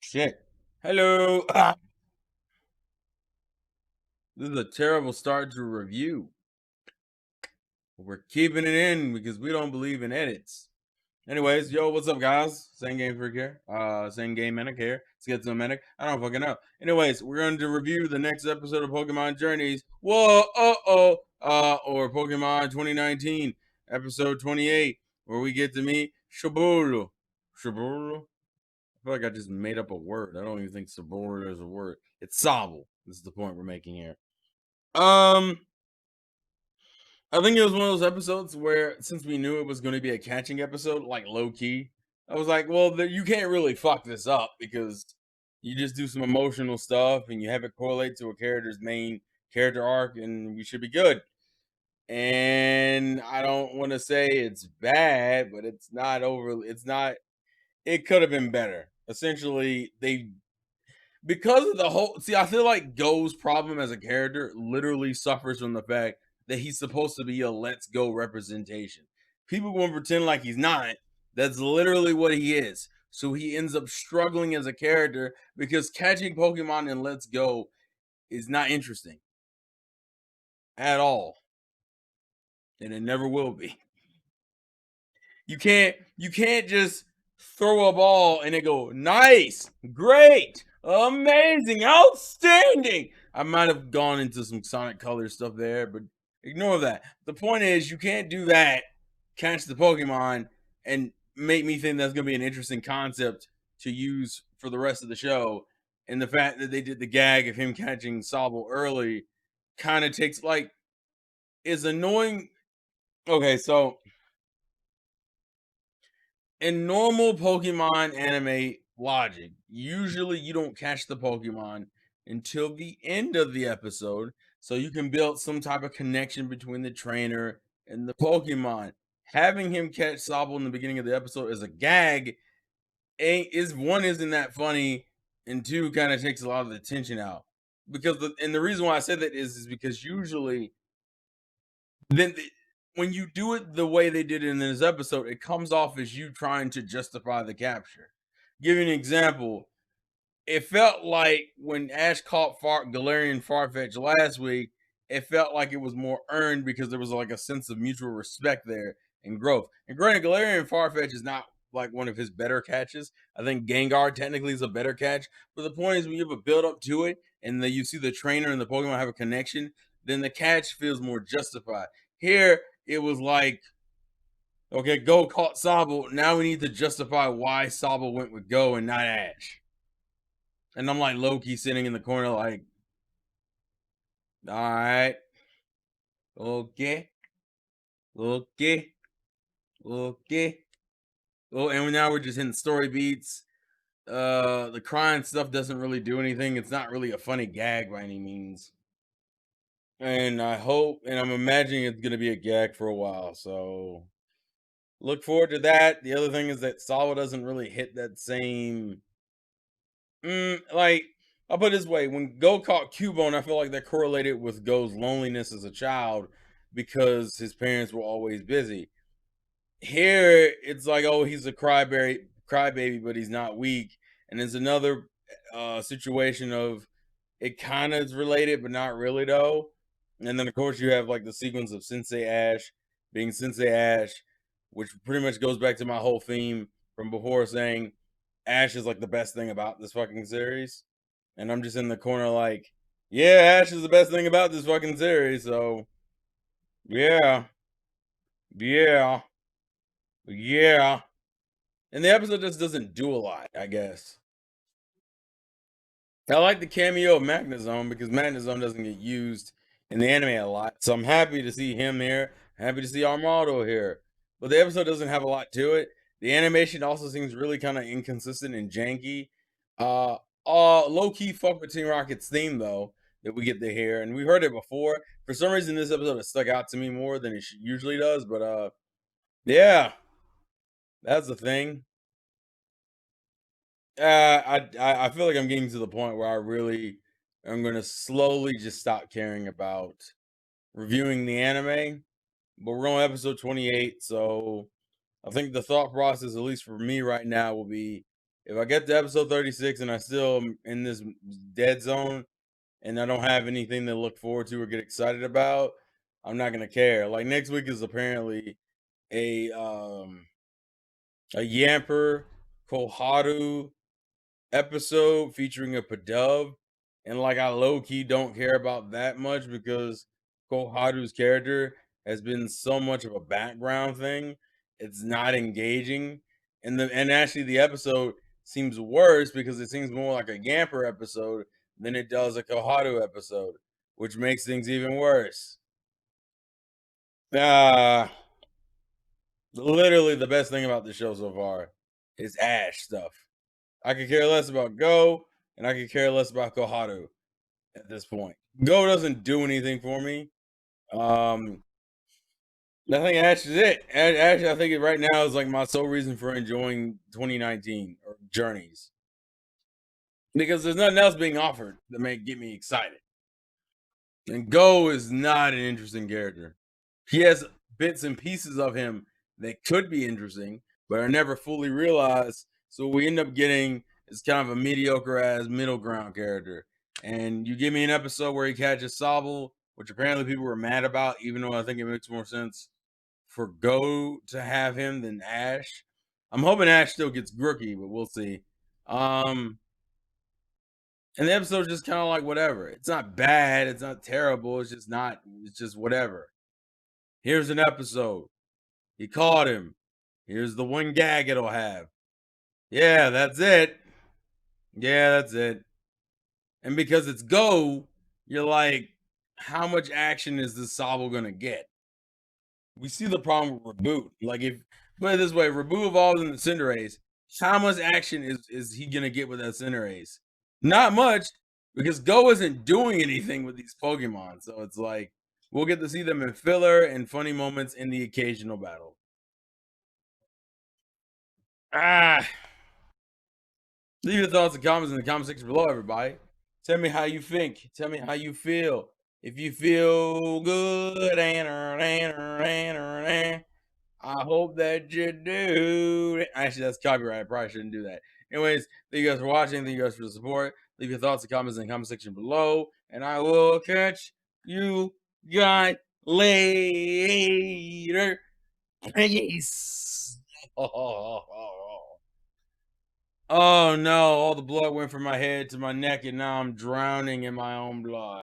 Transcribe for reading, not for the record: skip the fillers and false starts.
shit. Hello. This is a terrible start to a review. We're keeping it in because we don't believe in edits. Anyways, yo, what's up, guys? Same game freak here. Same game medic here. Let's get to a medic. I don't fucking know. Anyways, we're going to review the next episode of Pokemon Journeys. Whoa, or Pokemon 2019, episode 28, where we get to meet Shabulu. Shabulu? I feel like I just made up a word. I don't even think Sabor is a word. It's Sobble. This is the point we're making here. Um, I think it was one of those episodes where, since we knew it was going to be a catching episode, like low key, I was like, well, you can't really fuck this up because you just do some emotional stuff and you have it correlate to a character's main character arc, and we should be good. And I don't want to say it's bad, but it's not over. It's not. It could have been better. Essentially, they because of the whole I feel like Go's problem as a character literally suffers from the fact that he's supposed to be a let's go representation. People want to pretend like he's not. That's literally what he is. So he ends up struggling as a character because catching Pokemon in Let's Go is not interesting at all. And it never will be. You can't just throw a ball and it go nice, great, amazing, outstanding. I might have gone into some Sonic Color stuff there, but ignore that. The point is you can't do that, catch the Pokemon, and make me think that's gonna be an interesting concept to use for the rest of the show. And the fact that they did the gag of him catching Sobble early kind of takes is annoying. Okay, so in normal Pokemon anime logic, usually you don't catch the Pokemon until the end of the episode, so you can build some type of connection between the trainer and the Pokemon. Having him catch Sobble in the beginning of the episode as a gag isn't that funny, and two kind of takes a lot of the tension out. Because the reason why I said that is because usually then when you do it the way they did it in this episode, it comes off as you trying to justify the capture. Give you an example. It felt like when Ash caught Galarian Farfetch last week, it felt like it was more earned because there was like a sense of mutual respect there and growth. And granted, Galarian Farfetch is not like one of his better catches. I think Gengar technically is a better catch. But the point is, when you have a build up to it and then you see the trainer and the Pokemon have a connection, then the catch feels more justified. Here, it was like, okay, Go caught Sobble. Now we need to justify why Sobble went with Go and not Ash. And I'm like low-key sitting in the corner, like, all right, okay, okay, okay. Oh, and now we're just hitting story beats. The crying stuff doesn't really do anything. It's not really a funny gag by any means. And I hope, and I'm imagining it's gonna be a gag for a while. So look forward to that. The other thing is that Sawa doesn't really hit that same. Like, I'll put it this way: when Go caught Cubone, I feel like that correlated with Go's loneliness as a child because his parents were always busy. Here, it's like, oh, he's a crybaby, but he's not weak. And there's another situation of it kind of is related, but not really though. And then of course you have like the sequence of Sensei Ash being Sensei Ash, which pretty much goes back to my whole theme from before, saying Ash is like the best thing about this fucking series. And I'm just in the corner like, yeah, Ash is the best thing about this fucking series. So yeah, yeah, yeah. And the episode just doesn't do a lot, I guess. I like the cameo of Magnezone because Magnezone doesn't get used in the anime a lot. So I'm happy to see him here. Happy to see Armaldo here. But the episode doesn't have a lot to it. The animation also seems really kind of inconsistent and janky. Uh Low key fuck with Team Rocket's theme though that we get to hear, and we heard it before. For some reason, this episode has stuck out to me more than it usually does. But yeah, that's the thing. I feel like I'm getting to the point where I really am gonna slowly just stop caring about reviewing the anime. But we're on episode 28, so I think the thought process, at least for me right now, will be If I get to episode 36 and I still am in this dead zone and I don't have anything to look forward to or get excited about, I'm not gonna care. Like next week is apparently a um a Yamper Koharu episode featuring a Pidove, and like I low key don't care about that much because Koharu's character has been so much of a background thing. It's not engaging, and actually the episode seems worse because it seems more like a Yamper episode than it does a Koharu episode, which makes things even worse. Ah, literally the best thing about the show so far is Ash stuff. I could care less about Go, and I could care less about Koharu at this point. Go doesn't do anything for me. Um, I think Ash is it. Ash, I think right now is like my sole reason for enjoying 2019 or Journeys because there's nothing else being offered that may get me excited. And Go is not an interesting character. He has bits and pieces of him that could be interesting, but are never fully realized. So what we end up getting is kind of a mediocre ass middle ground character. And you give me an episode where he catches Sobble, which apparently people were mad about, even though I think it makes more sense for Go to have him than Ash. I'm hoping Ash still gets Grooky, but we'll see. Um, and the episode's just kind of like whatever. It's not bad, it's not terrible, it's just not, it's just whatever. Here's an episode. He caught him. Here's the one gag it'll have. Yeah, that's it. Yeah, that's it. And because it's Go, you're like, how much action is this Sobble gonna get? We see the problem with Reboot. Like if put it this way, Reboot evolves into Cinderace. How much action is he gonna get with that Cinderace? Not much, because Go isn't doing anything with these Pokemon. So it's like we'll get to see them in filler and funny moments in the occasional battle. Ah, leave your thoughts and comments in the comment section below, everybody. Tell me how you think. Tell me how you feel. If you feel good, I hope that you do. Actually, that's copyright. I probably shouldn't do that. Anyways, thank you guys for watching. Thank you guys for the support. Leave your thoughts and comments in the comment section below. And I will catch you guys later. Peace. Oh no, all the blood went from my head to my neck, and now I'm drowning in my own blood.